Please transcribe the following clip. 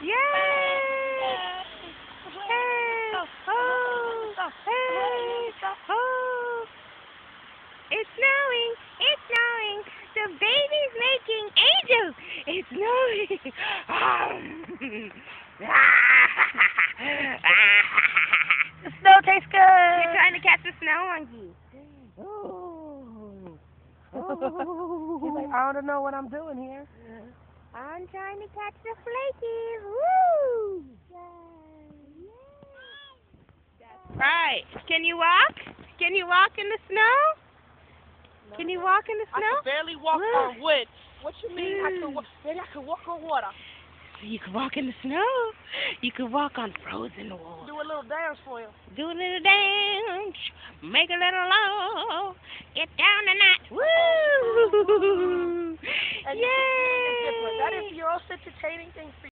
Yay! Hey! Oh! Hey! Oh! It's snowing! It's snowing! The baby's making angels! It's snowing! The snow tastes good. You're trying to catch the snow monkey. He's like, I don't know what I'm doing here. I'm trying to catch the flaky. Woo! Right. Can you walk? Can you walk in the snow? Can you walk in the I snow? can barely walk on wood. What you mean? Maybe I can walk on water. You can walk in the snow. You can walk on frozen water. Do a little dance for you. Do a little dance. Make a little love. Get down tonight. Woo! And Yay! that is your most entertaining thing for you.